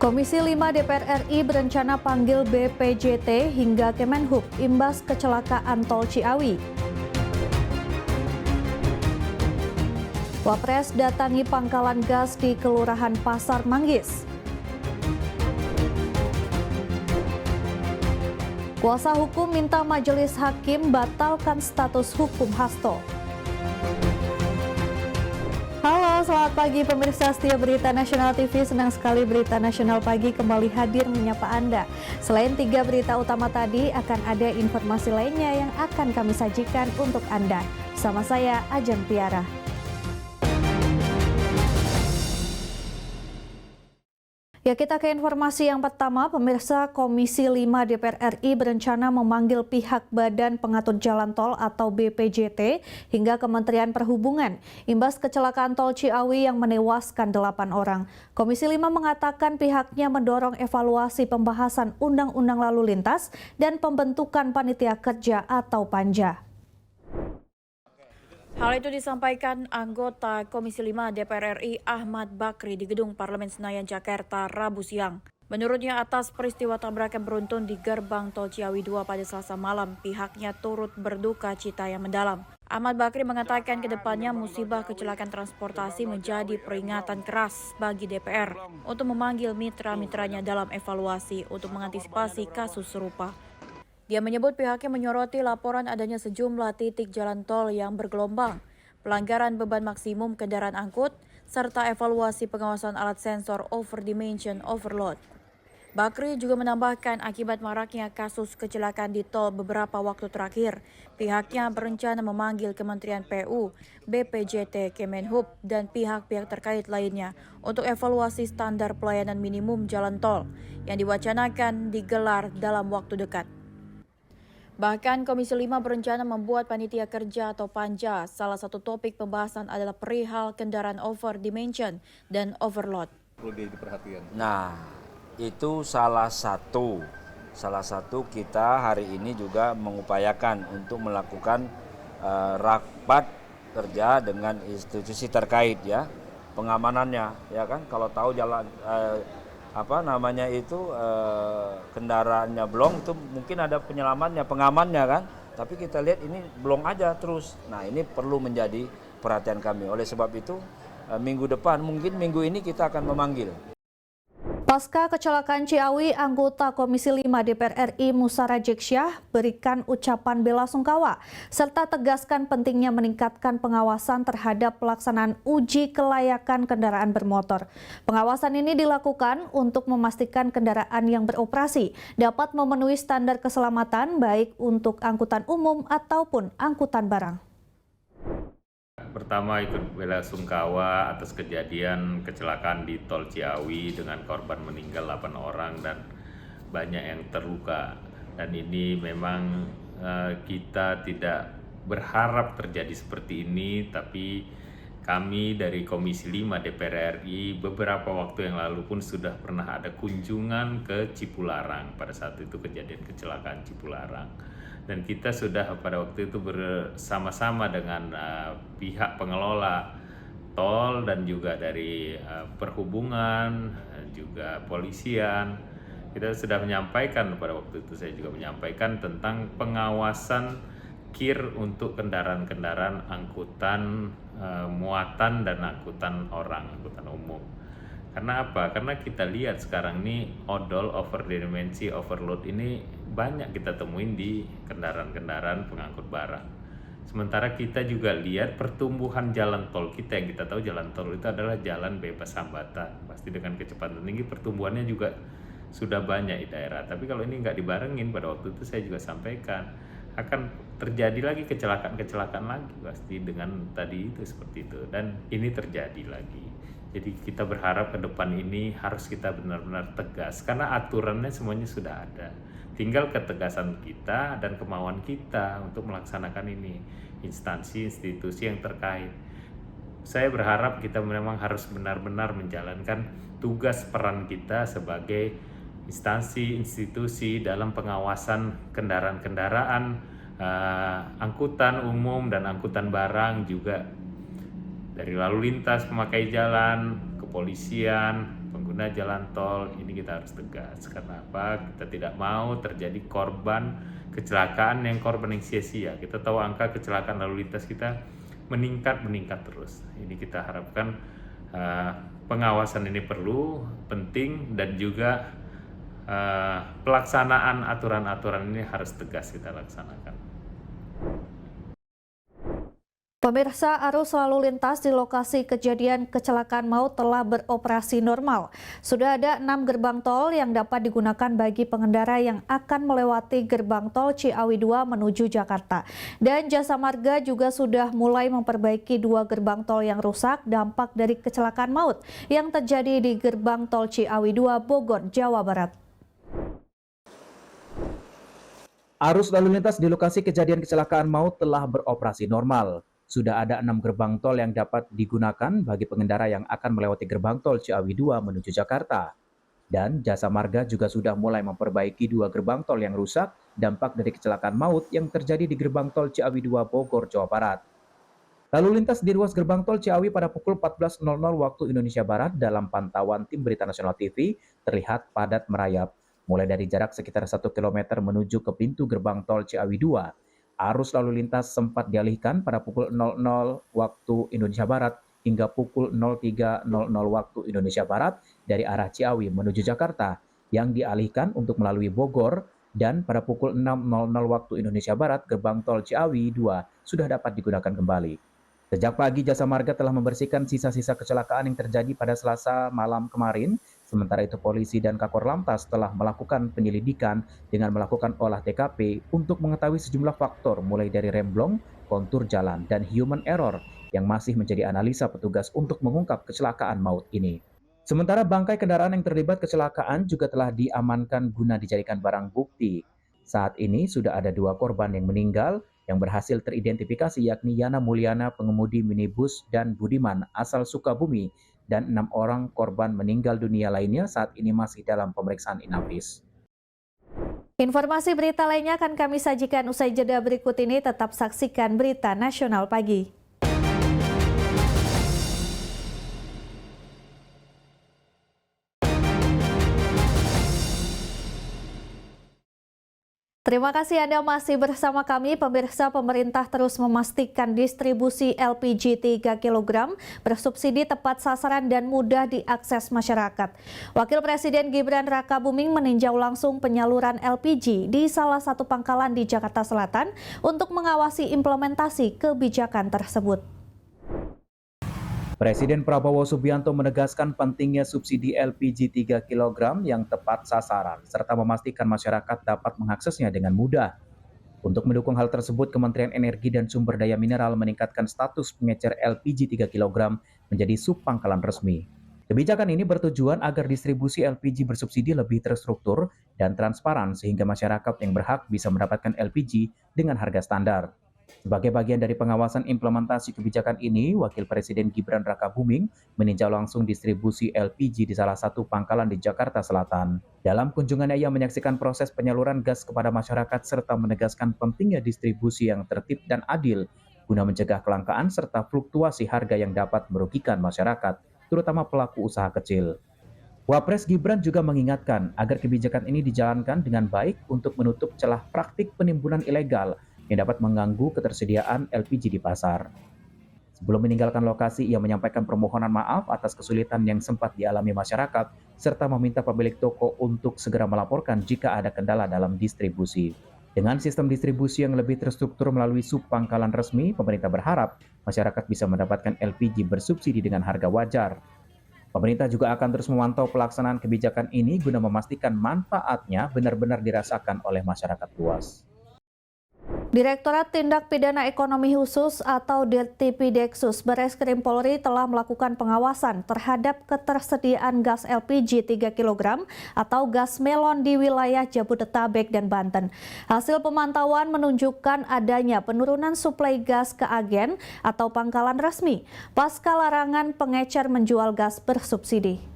Komisi 5 DPR RI berencana panggil BPJT hingga Kemenhub imbas kecelakaan Tol Ciawi. Wapres datangi pangkalan gas di Kelurahan Pasar Manggis. Kuasa hukum minta majelis hakim batalkan status hukum Hasto. Halo, selamat pagi pemirsa setia Berita Nasional TV. Senang sekali Berita Nasional Pagi kembali hadir menyapa Anda. Selain 3 berita utama tadi, akan ada informasi lainnya yang akan kami sajikan untuk Anda. Bersama saya, Ajeng Tiara. Ya, kita ke informasi yang pertama. Pemirsa, Komisi 5 DPR RI berencana memanggil pihak Badan Pengatur Jalan Tol atau BPJT hingga Kementerian Perhubungan imbas kecelakaan Tol Ciawi yang menewaskan 8 orang. Komisi 5 mengatakan pihaknya mendorong evaluasi pembahasan Undang-Undang Lalu Lintas dan pembentukan Panitia Kerja atau Panja. Hal itu disampaikan anggota Komisi 5 DPR RI Ahmad Bakri di Gedung Parlemen Senayan, Jakarta, Rabu siang. Menurutnya atas peristiwa tabrakan beruntun di gerbang Tol Ciawi 2 pada Selasa malam, pihaknya turut berduka cita yang mendalam. Ahmad Bakri mengatakan ke depannya musibah kecelakaan transportasi menjadi peringatan keras bagi DPR untuk memanggil mitra-mitranya dalam evaluasi untuk mengantisipasi kasus serupa. Dia menyebut pihaknya menyoroti laporan adanya sejumlah titik jalan tol yang bergelombang, pelanggaran beban maksimum kendaraan angkut, serta evaluasi pengawasan alat sensor over-dimension overload. Bakri juga menambahkan akibat maraknya kasus kecelakaan di tol beberapa waktu terakhir, pihaknya berencana memanggil Kementerian PU, BPJT, Kemenhub, dan pihak-pihak terkait lainnya untuk evaluasi standar pelayanan minimum jalan tol yang diwacanakan digelar dalam waktu dekat. Bahkan Komisi 5 berencana membuat panitia kerja atau panja. Salah satu topik pembahasan adalah perihal kendaraan over dimension dan overload. Perlu diperhatikan. Nah, itu salah satu kita hari ini juga mengupayakan untuk melakukan rapat kerja dengan institusi terkait ya, pengamanannya ya kan. Kalau tahu jalan kendaraannya blong itu mungkin ada penyelamannya, pengamannya kan. Tapi kita lihat ini blong aja terus. Nah, ini perlu menjadi perhatian kami. Oleh sebab itu minggu depan, mungkin minggu ini kita akan memanggil. Pasca kecelakaan Ciawi, anggota Komisi 5 DPR RI Musa Rajeksyah berikan ucapan bela sungkawa serta tegaskan pentingnya meningkatkan pengawasan terhadap pelaksanaan uji kelayakan kendaraan bermotor. Pengawasan ini dilakukan untuk memastikan kendaraan yang beroperasi dapat memenuhi standar keselamatan baik untuk angkutan umum ataupun angkutan barang. Pertama, ikut bela sungkawa atas kejadian kecelakaan di Tol Ciawi dengan korban meninggal 8 orang dan banyak yang terluka. Dan ini memang kita tidak berharap terjadi seperti ini, tapi kami dari Komisi 5 DPR RI beberapa waktu yang lalu pun sudah pernah ada kunjungan ke Cipularang pada saat itu kejadian kecelakaan Cipularang. Dan kita sudah pada waktu itu bersama-sama dengan pihak pengelola tol dan juga dari perhubungan, juga polisian. Kita sudah menyampaikan pada waktu itu, saya juga menyampaikan tentang pengawasan KIR untuk kendaraan-kendaraan angkutan muatan dan angkutan orang, angkutan umum. Karena apa? Karena kita lihat sekarang ini odol, overdimensi, overload ini banyak kita temuin di kendaraan-kendaraan pengangkut barang. Sementara kita juga lihat pertumbuhan jalan tol kita, yang kita tahu jalan tol itu adalah jalan bebas hambatan. Pasti dengan kecepatan tinggi pertumbuhannya juga sudah banyak di daerah. Tapi kalau ini nggak dibarengin, pada waktu itu saya juga sampaikan akan terjadi lagi kecelakaan lagi pasti dengan tadi itu seperti itu, dan ini terjadi lagi. Jadi kita berharap ke depan ini harus kita benar-benar tegas karena aturannya semuanya sudah ada. Tinggal ketegasan kita dan kemauan kita untuk melaksanakan ini, instansi, institusi yang terkait. Saya berharap kita memang harus benar-benar menjalankan tugas peran kita sebagai instansi, institusi dalam pengawasan kendaraan-kendaraan, angkutan umum dan angkutan barang, juga dari lalu lintas, pemakai jalan, kepolisian, pengguna pengguna jalan tol ini kita harus tegas. Karena apa? Kita tidak mau terjadi korban kecelakaan yang sia-sia. Kita tahu angka kecelakaan lalu lintas kita meningkat terus. Ini kita harapkan pengawasan ini penting, dan juga pelaksanaan aturan-aturan ini harus tegas kita laksanakan. Pemirsa, arus lalu lintas di lokasi kejadian kecelakaan maut telah beroperasi normal. Sudah ada 6 gerbang tol yang dapat digunakan bagi pengendara yang akan melewati gerbang tol Ciawi 2 menuju Jakarta. Dan Jasa Marga juga sudah mulai memperbaiki 2 gerbang tol yang rusak dampak dari kecelakaan maut yang terjadi di gerbang tol Ciawi 2 Bogor, Jawa Barat. Arus lalu lintas di lokasi kejadian kecelakaan maut telah beroperasi normal. Sudah ada 6 gerbang tol yang dapat digunakan bagi pengendara yang akan melewati gerbang tol Ciawi 2 menuju Jakarta. Dan Jasa Marga juga sudah mulai memperbaiki 2 gerbang tol yang rusak dampak dari kecelakaan maut yang terjadi di gerbang tol Ciawi 2 Bogor, Jawa Barat. Lalu lintas di ruas gerbang tol Ciawi pada pukul 14.00 waktu Indonesia Barat dalam pantauan tim Berita Nasional TV terlihat padat merayap. Mulai dari jarak sekitar 1 km menuju ke pintu gerbang tol Ciawi 2. Arus lalu lintas sempat dialihkan pada pukul 00 waktu Indonesia Barat hingga pukul 03.00 waktu Indonesia Barat dari arah Ciawi menuju Jakarta yang dialihkan untuk melalui Bogor, dan pada pukul 6.00 waktu Indonesia Barat gerbang tol Ciawi 2 sudah dapat digunakan kembali. Sejak pagi Jasa Marga telah membersihkan sisa-sisa kecelakaan yang terjadi pada Selasa malam kemarin. Sementara itu polisi dan Kakor Lantas telah melakukan penyelidikan dengan melakukan olah TKP untuk mengetahui sejumlah faktor mulai dari remblong, kontur jalan, dan human error yang masih menjadi analisa petugas untuk mengungkap kecelakaan maut ini. Sementara bangkai kendaraan yang terlibat kecelakaan juga telah diamankan guna dijadikan barang bukti. Saat ini sudah ada 2 korban yang meninggal yang berhasil teridentifikasi, yakni Yana Mulyana pengemudi minibus dan Budiman asal Sukabumi, dan 6 orang korban meninggal dunia lainnya saat ini masih dalam pemeriksaan inafis. Informasi berita lainnya akan kami sajikan usai jeda berikut ini. Tetap saksikan Berita Nasional Pagi. Terima kasih Anda masih bersama kami. Pemirsa, pemerintah terus memastikan distribusi LPG 3 kg bersubsidi tepat sasaran dan mudah diakses masyarakat. Wakil Presiden Gibran Rakabuming meninjau langsung penyaluran LPG di salah satu pangkalan di Jakarta Selatan untuk mengawasi implementasi kebijakan tersebut. Presiden Prabowo Subianto menegaskan pentingnya subsidi LPG 3 kg yang tepat sasaran, serta memastikan masyarakat dapat mengaksesnya dengan mudah. Untuk mendukung hal tersebut, Kementerian Energi dan Sumber Daya Mineral meningkatkan status pengecer LPG 3 kg menjadi subpangkalan resmi. Kebijakan ini bertujuan agar distribusi LPG bersubsidi lebih terstruktur dan transparan sehingga masyarakat yang berhak bisa mendapatkan LPG dengan harga standar. Sebagai bagian dari pengawasan implementasi kebijakan ini, Wakil Presiden Gibran Rakabuming meninjau langsung distribusi LPG di salah satu pangkalan di Jakarta Selatan. Dalam kunjungannya, ia menyaksikan proses penyaluran gas kepada masyarakat serta menegaskan pentingnya distribusi yang tertib dan adil guna mencegah kelangkaan serta fluktuasi harga yang dapat merugikan masyarakat, terutama pelaku usaha kecil. Wapres Gibran juga mengingatkan agar kebijakan ini dijalankan dengan baik untuk menutup celah praktik penimbunan ilegal yang dapat mengganggu ketersediaan LPG di pasar. Sebelum meninggalkan lokasi, ia menyampaikan permohonan maaf atas kesulitan yang sempat dialami masyarakat, serta meminta pemilik toko untuk segera melaporkan jika ada kendala dalam distribusi. Dengan sistem distribusi yang lebih terstruktur melalui subpangkalan resmi, pemerintah berharap masyarakat bisa mendapatkan LPG bersubsidi dengan harga wajar. Pemerintah juga akan terus memantau pelaksanaan kebijakan ini guna memastikan manfaatnya benar-benar dirasakan oleh masyarakat luas. Direktorat Tindak Pidana Ekonomi Khusus atau Dirtipideksus Bareskrim Polri telah melakukan pengawasan terhadap ketersediaan gas LPG 3 kg atau gas melon di wilayah Jabodetabek dan Banten. Hasil pemantauan menunjukkan adanya penurunan suplai gas ke agen atau pangkalan resmi pasca larangan pengecer menjual gas bersubsidi.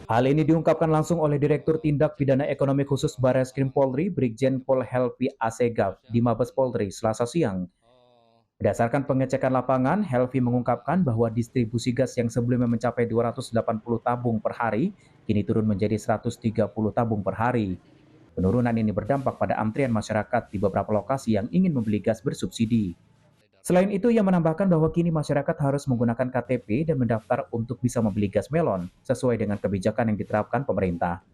Hal ini diungkapkan langsung oleh Direktur Tindak Pidana Ekonomi Khusus Bareskrim Polri, Brigjen Pol Helvi Asegaf di Mabes Polri Selasa siang. Berdasarkan pengecekan lapangan, Helvi mengungkapkan bahwa distribusi gas yang sebelumnya mencapai 280 tabung per hari, kini turun menjadi 130 tabung per hari. Penurunan ini berdampak pada antrian masyarakat di beberapa lokasi yang ingin membeli gas bersubsidi. Selain itu, ia menambahkan bahwa kini masyarakat harus menggunakan KTP dan mendaftar untuk bisa membeli gas melon sesuai dengan kebijakan yang diterapkan pemerintah.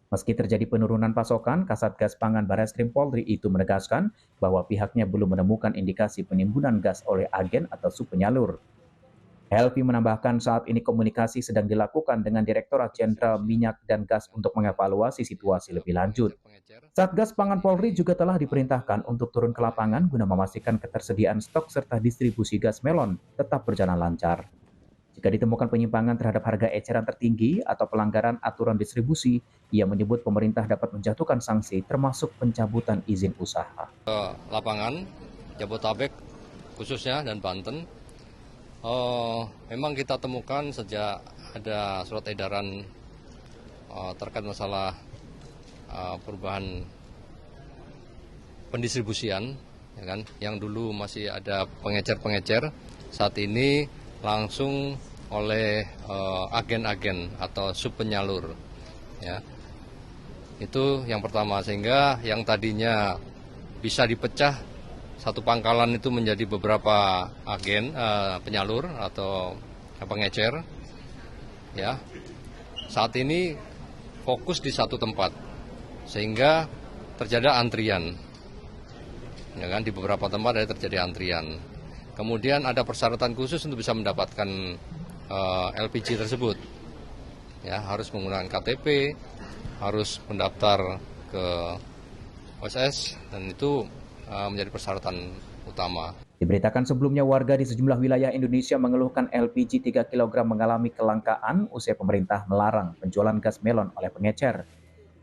Meski terjadi penurunan pasokan, Kasatgas Pangan Barreskrim Polri itu menegaskan bahwa pihaknya belum menemukan indikasi penimbunan gas oleh agen atau subpenyalur. Helvi menambahkan saat ini komunikasi sedang dilakukan dengan Direktorat Jenderal Minyak dan Gas untuk mengevaluasi situasi lebih lanjut. Satgas Pangan Polri juga telah diperintahkan untuk turun ke lapangan guna memastikan ketersediaan stok serta distribusi gas melon tetap berjalan lancar. Jika ditemukan penyimpangan terhadap harga eceran tertinggi atau pelanggaran aturan distribusi, ia menyebut pemerintah dapat menjatuhkan sanksi termasuk pencabutan izin usaha. Lapangan, Jabodetabek khususnya dan Banten, memang kita temukan sejak ada surat edaran terkait masalah perubahan pendistribusian, ya kan, yang dulu masih ada pengecer-pengecer, saat ini langsung oleh agen-agen atau subpenyalur, ya. Itu yang pertama, sehingga yang tadinya bisa dipecah satu pangkalan itu menjadi beberapa agen penyalur atau pengecer, ya. Saat ini fokus di satu tempat, sehingga terjadi antrian, ya kan, di beberapa tempat ada terjadi antrian. Kemudian ada persyaratan khusus untuk bisa mendapatkan LPG tersebut. Ya, harus menggunakan KTP, harus mendaftar ke OSS, dan itu menjadi persyaratan utama. Diberitakan sebelumnya warga di sejumlah wilayah Indonesia mengeluhkan LPG 3 kg mengalami kelangkaan usai pemerintah melarang penjualan gas melon oleh pengecer.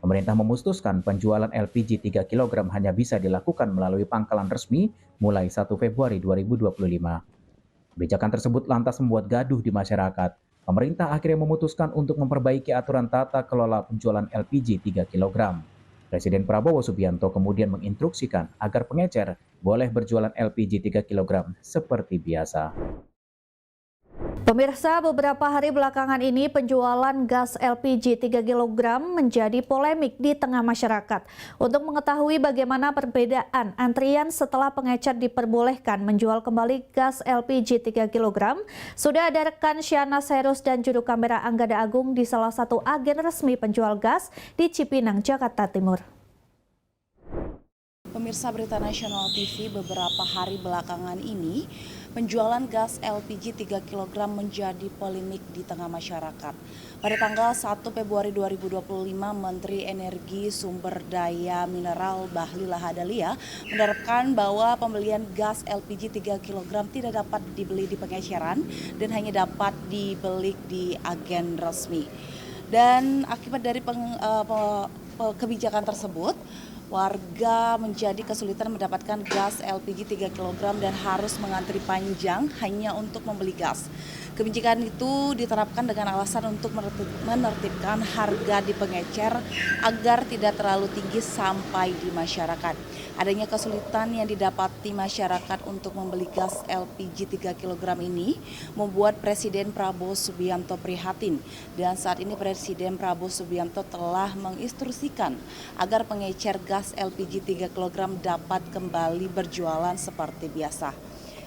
Pemerintah memutuskan penjualan LPG 3 kg hanya bisa dilakukan melalui pangkalan resmi mulai 1 Februari 2025. Kebijakan tersebut lantas membuat gaduh di masyarakat. Pemerintah akhirnya memutuskan untuk memperbaiki aturan tata kelola penjualan LPG 3 kg. Presiden Prabowo Subianto kemudian menginstruksikan agar pengecer boleh berjualan LPG 3 kg seperti biasa. Pemirsa, beberapa hari belakangan ini penjualan gas LPG 3 kg menjadi polemik di tengah masyarakat. Untuk mengetahui bagaimana perbedaan antrian setelah pengecer diperbolehkan menjual kembali gas LPG 3 kg, sudah ada rekan Syana Serus dan juru kamera Anggada Agung di salah satu agen resmi penjual gas di Cipinang, Jakarta Timur. Pemirsa Berita Nasional TV, beberapa hari belakangan ini penjualan gas LPG 3 kg menjadi polemik di tengah masyarakat. Pada tanggal 1 Februari 2025, Menteri Energi Sumber Daya Mineral Bahlil Lahadalia menerapkan bahwa pembelian gas LPG 3 kg tidak dapat dibeli di pengeceran dan hanya dapat dibeli di agen resmi. Dan akibat dari kebijakan tersebut, warga menjadi kesulitan mendapatkan gas LPG 3 kg dan harus mengantri panjang hanya untuk membeli gas. Kebijakan itu diterapkan dengan alasan untuk menertibkan harga di pengecer agar tidak terlalu tinggi sampai di masyarakat. Adanya kesulitan yang didapati masyarakat untuk membeli gas LPG 3 kg ini membuat Presiden Prabowo Subianto prihatin. Dan saat ini Presiden Prabowo Subianto telah menginstruksikan agar pengecer gas LPG 3 kg dapat kembali berjualan seperti biasa.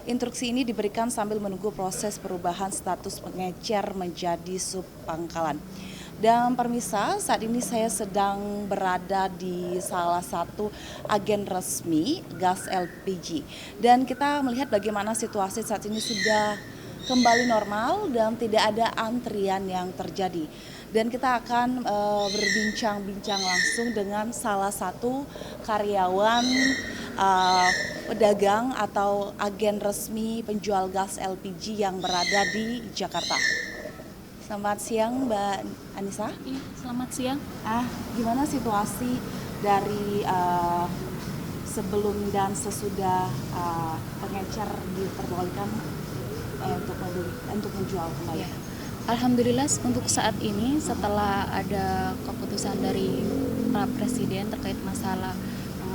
Instruksi ini diberikan sambil menunggu proses perubahan status pengecer menjadi subpangkalan. Dan pemirsa, saat ini saya sedang berada di salah satu agen resmi gas LPG. Dan kita melihat bagaimana situasi saat ini sudah kembali normal dan tidak ada antrian yang terjadi. Dan kita akan berbincang-bincang langsung dengan salah satu karyawan pedagang atau agen resmi penjual gas LPG yang berada di Jakarta. Selamat siang Mbak Anissa. Iya, selamat siang. Gimana situasi dari sebelum dan sesudah pengecer diperbolehkan untuk menjual kembali? Ya. Alhamdulillah untuk saat ini setelah ada keputusan dari Pak Presiden terkait masalah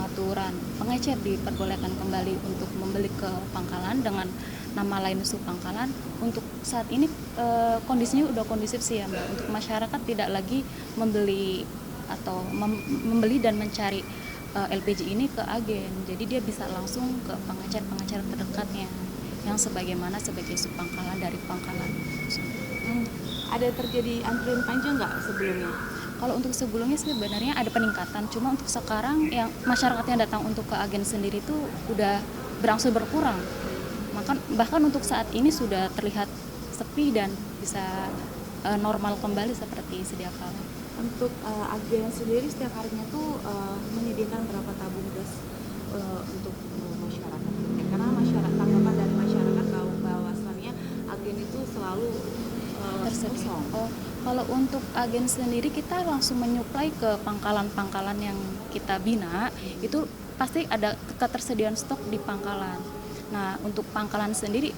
pengaturan pengecer diperbolehkan kembali untuk membeli ke pangkalan dengan nama lain Supangkalan. Untuk saat ini kondisinya udah kondusif sih ya Mbak. Untuk masyarakat tidak lagi membeli atau membeli dan mencari LPG ini ke agen. Jadi dia bisa langsung ke pengecer terdekatnya yang sebagai Supangkalan dari pangkalan. Ada terjadi antrian panjang nggak sebelumnya? Kalau untuk sebelumnya sebenarnya ada peningkatan, cuma untuk sekarang yang masyarakat yang datang untuk ke agen sendiri itu udah berangsur berkurang. Bahkan untuk saat ini sudah terlihat sepi dan bisa normal kembali seperti sedia kala. Untuk agen sendiri setiap harinya tuh menyediakan berapa tabung gas untuk masyarakat? Karena tanggapan dari masyarakat bahwasannya agen itu selalu Tersedia. kosong. Kalau untuk agen sendiri kita langsung menyuplai ke pangkalan-pangkalan yang kita bina, itu pasti ada ketersediaan stok di pangkalan. Nah, untuk pangkalan sendiri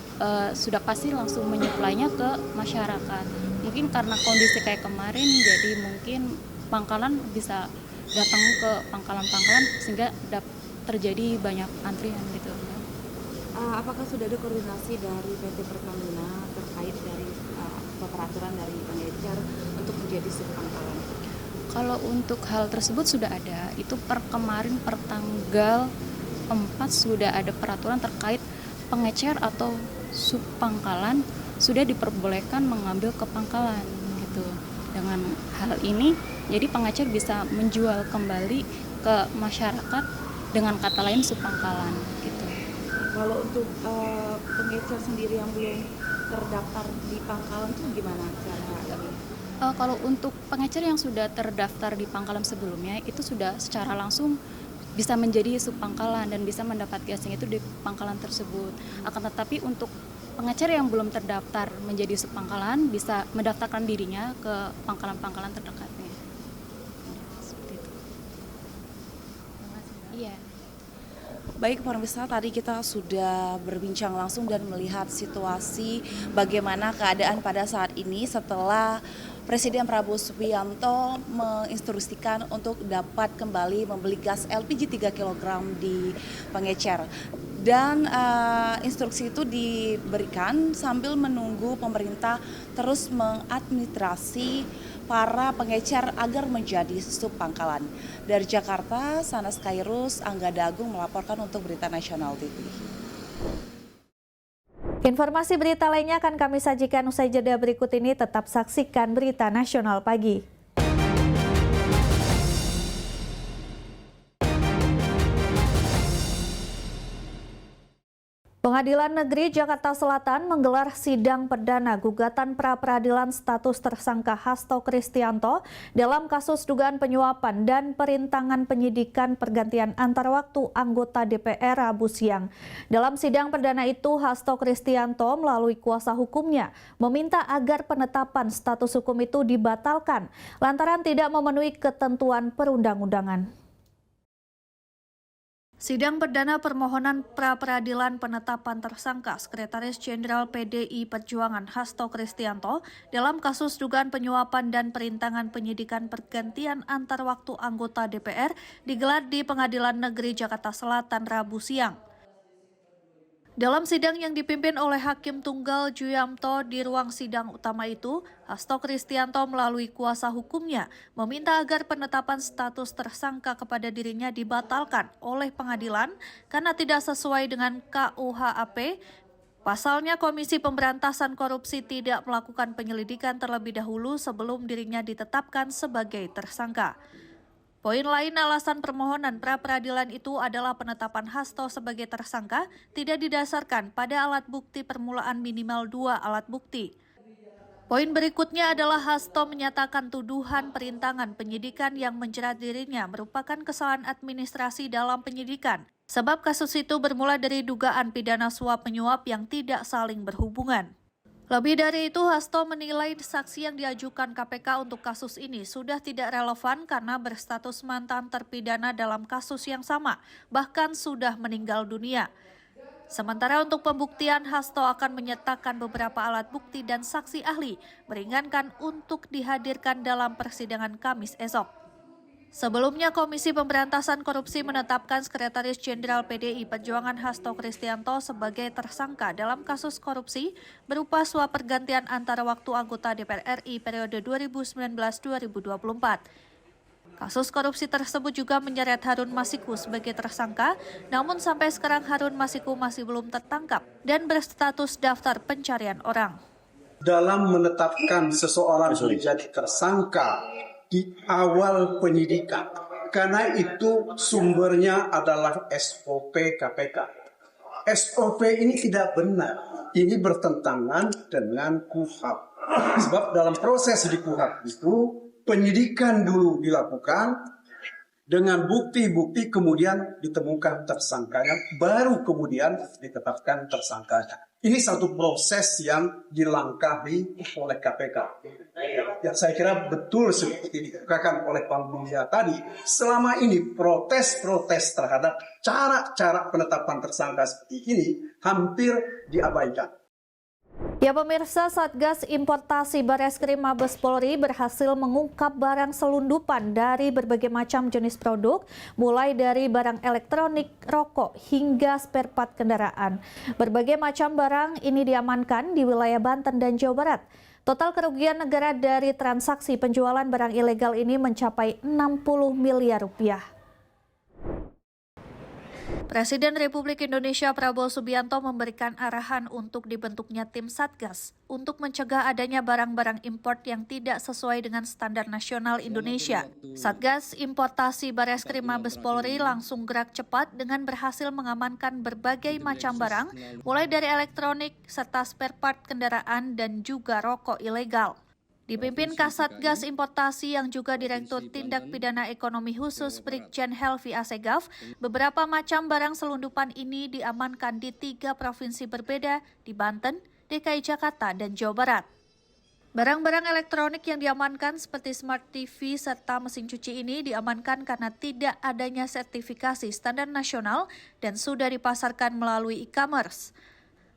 sudah pasti langsung menyuplainya ke masyarakat. Mungkin karena kondisi kayak kemarin, jadi mungkin pangkalan bisa datang ke pangkalan-pangkalan sehingga terjadi banyak antrian gitu. Apakah sudah ada koordinasi dari PT Pertamina terkait dari peraturan dari pengecer untuk menjadi Supangkalan? Kalau untuk hal tersebut sudah ada, itu kemarin per tanggal 4 sudah ada peraturan terkait pengecer atau Supangkalan sudah diperbolehkan mengambil ke pangkalan gitu. Dengan hal ini, jadi pengecer bisa menjual kembali ke masyarakat dengan kata lain Supangkalan gitu. Kalau untuk pengecer sendiri yang belum terdaftar di pangkalan itu gimana cara ini? Kalau untuk pengecer yang sudah terdaftar di pangkalan sebelumnya itu sudah secara langsung bisa menjadi Supangkalan dan bisa mendapat gasing itu di pangkalan tersebut. Akan tetapi untuk pengecer yang belum terdaftar menjadi Supangkalan bisa mendaftarkan dirinya ke pangkalan-pangkalan terdekatnya. Seperti itu. Iya. Baik pemirsa, tadi kita sudah berbincang langsung dan melihat situasi bagaimana keadaan pada saat ini setelah Presiden Prabowo Subianto menginstruksikan untuk dapat kembali membeli gas LPG 3 kg di pengecer. Dan instruksi itu diberikan sambil menunggu pemerintah terus mengadministrasi para pengecer agar menjadi Supangkalan. Dari Jakarta, Sanas Kairus, Angga Dagung melaporkan untuk Berita Nasional TV. Informasi berita lainnya akan kami sajikan usai jeda berikut ini. Tetap saksikan Berita Nasional Pagi. Pengadilan Negeri Jakarta Selatan menggelar sidang perdana gugatan pra-peradilan status tersangka Hasto Kristianto dalam kasus dugaan penyuapan dan perintangan penyidikan pergantian antar waktu anggota DPR Rabu siang. Dalam sidang perdana itu, Hasto Kristianto melalui kuasa hukumnya meminta agar penetapan status hukum itu dibatalkan lantaran tidak memenuhi ketentuan perundang-undangan. Sidang perdana permohonan pra-peradilan penetapan tersangka Sekretaris Jenderal PDI Perjuangan Hasto Kristianto dalam kasus dugaan penyuapan dan perintangan penyidikan pergantian antar waktu anggota DPR digelar di Pengadilan Negeri Jakarta Selatan Rabu siang. Dalam sidang yang dipimpin oleh Hakim Tunggal Juyamto di ruang sidang utama itu, Hasto Kristianto melalui kuasa hukumnya meminta agar penetapan status tersangka kepada dirinya dibatalkan oleh pengadilan karena tidak sesuai dengan KUHP. Pasalnya, Komisi Pemberantasan Korupsi tidak melakukan penyelidikan terlebih dahulu sebelum dirinya ditetapkan sebagai tersangka. Poin lain alasan permohonan pra-peradilan itu adalah penetapan Hasto sebagai tersangka tidak didasarkan pada alat bukti permulaan minimal 2 alat bukti. Poin berikutnya adalah Hasto menyatakan tuduhan perintangan penyidikan yang menjerat dirinya merupakan kesalahan administrasi dalam penyidikan, sebab kasus itu bermula dari dugaan pidana suap menyuap yang tidak saling berhubungan. Lebih dari itu, Hasto menilai saksi yang diajukan KPK untuk kasus ini sudah tidak relevan karena berstatus mantan terpidana dalam kasus yang sama, bahkan sudah meninggal dunia. Sementara untuk pembuktian, Hasto akan menyertakan beberapa alat bukti dan saksi ahli, meringankan untuk dihadirkan dalam persidangan Kamis esok. Sebelumnya, Komisi Pemberantasan Korupsi menetapkan Sekretaris Jenderal PDI Perjuangan Hasto Kristianto sebagai tersangka dalam kasus korupsi berupa suap pergantian antara waktu anggota DPR RI periode 2019-2024. Kasus korupsi tersebut juga menyeret Harun Masiku sebagai tersangka, namun sampai sekarang Harun Masiku masih belum tertangkap dan berstatus daftar pencarian orang. Dalam menetapkan seseorang menjadi tersangka di awal penyidikan, karena itu sumbernya adalah SOP KPK. SOP ini tidak benar, ini bertentangan dengan KUHP. Sebab dalam proses di KUHP itu penyidikan dulu dilakukan, dengan bukti-bukti kemudian ditemukan tersangkanya, baru kemudian ditetapkan tersangkanya. Ini satu proses yang dilangkahi oleh KPK. Ya, saya kira betul seperti dikatakan oleh Pak Mulia tadi, selama ini protes-protes terhadap cara-cara penetapan tersangka seperti ini hampir diabaikan. Ya pemirsa, Satgas Importasi Bareskrim Mabes Polri berhasil mengungkap barang selundupan dari berbagai macam jenis produk, mulai dari barang elektronik, rokok, hingga spare part kendaraan. Berbagai macam barang ini diamankan di wilayah Banten dan Jawa Barat. Total kerugian negara dari transaksi penjualan barang ilegal ini mencapai 60 miliar rupiah. Presiden Republik Indonesia Prabowo Subianto memberikan arahan untuk dibentuknya tim Satgas untuk mencegah adanya barang-barang import yang tidak sesuai dengan standar nasional Indonesia. Satgas Importasi Bareskrim Mabes Polri langsung gerak cepat dengan berhasil mengamankan berbagai macam barang, mulai dari elektronik serta spare part kendaraan dan juga rokok ilegal. Dipimpin Kasatgas Importasi yang juga Direktur Tindak Pidana Ekonomi Khusus Brigjen Helvi Asegaf, beberapa macam barang selundupan ini diamankan di 3 provinsi berbeda di Banten, DKI Jakarta, dan Jawa Barat. Barang-barang elektronik yang diamankan seperti Smart TV serta mesin cuci ini diamankan karena tidak adanya sertifikasi standar nasional dan sudah dipasarkan melalui e-commerce.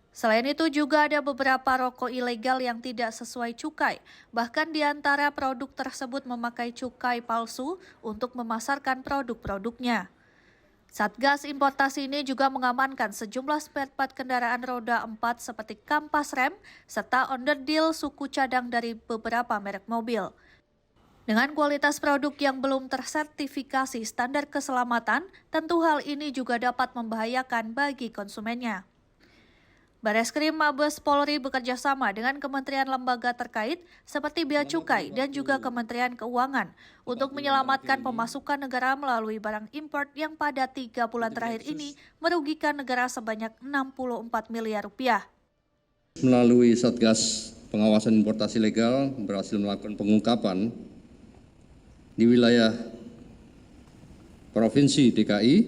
Selain itu juga ada beberapa rokok ilegal yang tidak sesuai cukai. Bahkan di antara produk tersebut memakai cukai palsu untuk memasarkan produk-produknya. Satgas Importasi ini juga mengamankan sejumlah spare part kendaraan roda 4 seperti kampas rem serta onderdil suku cadang dari beberapa merek mobil. Dengan kualitas produk yang belum tersertifikasi standar keselamatan, tentu hal ini juga dapat membahayakan bagi konsumennya. Bareskrim Mabes Polri bekerja sama dengan kementerian lembaga terkait seperti Bea Cukai dan juga Kementerian Keuangan untuk menyelamatkan pemasukan negara melalui barang import yang pada 3 bulan terakhir ini merugikan negara sebanyak 64 miliar rupiah. Melalui Satgas Pengawasan Importasi Legal berhasil melakukan pengungkapan di wilayah Provinsi DKI,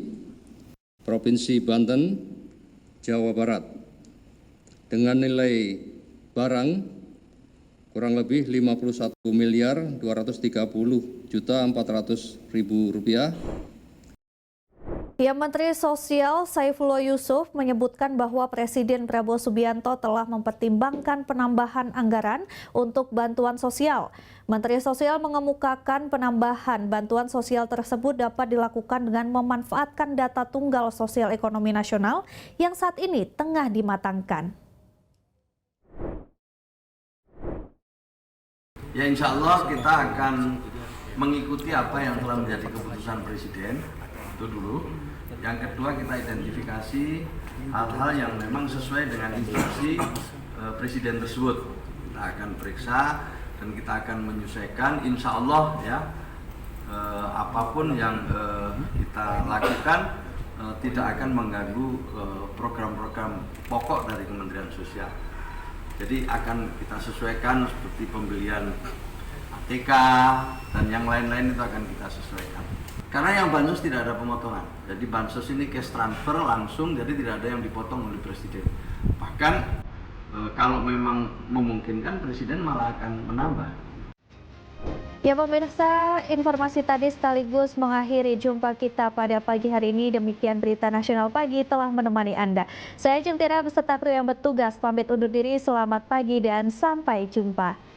Provinsi Banten, Jawa Barat, dengan nilai barang kurang lebih 51.230.400.000 rupiah. Ya, Menteri Sosial Saifullah Yusuf menyebutkan bahwa Presiden Prabowo Subianto telah mempertimbangkan penambahan anggaran untuk bantuan sosial. Menteri Sosial mengemukakan penambahan bantuan sosial tersebut dapat dilakukan dengan memanfaatkan data tunggal sosial ekonomi nasional yang saat ini tengah dimatangkan. Ya, insya Allah kita akan mengikuti apa yang telah menjadi keputusan Presiden, itu dulu. Yang kedua, kita identifikasi hal-hal yang memang sesuai dengan instruksi Presiden tersebut. Kita akan periksa dan kita akan menyesuaikan, insya Allah ya, apapun yang kita lakukan tidak akan mengganggu program-program pokok dari Kementerian Sosial. Jadi akan kita sesuaikan seperti pembelian ATK dan yang lain-lain itu akan kita sesuaikan. Karena yang bansos tidak ada pemotongan. Jadi bansos ini cash transfer langsung, jadi tidak ada yang dipotong oleh Presiden. Bahkan kalau memang memungkinkan Presiden malah akan menambah. Ya pemirsa, informasi tadi sekaligus mengakhiri jumpa kita pada pagi hari ini. Demikian Berita Nasional Pagi telah menemani Anda. Saya Jentira beserta kru yang bertugas pamit undur diri. Selamat pagi dan sampai jumpa.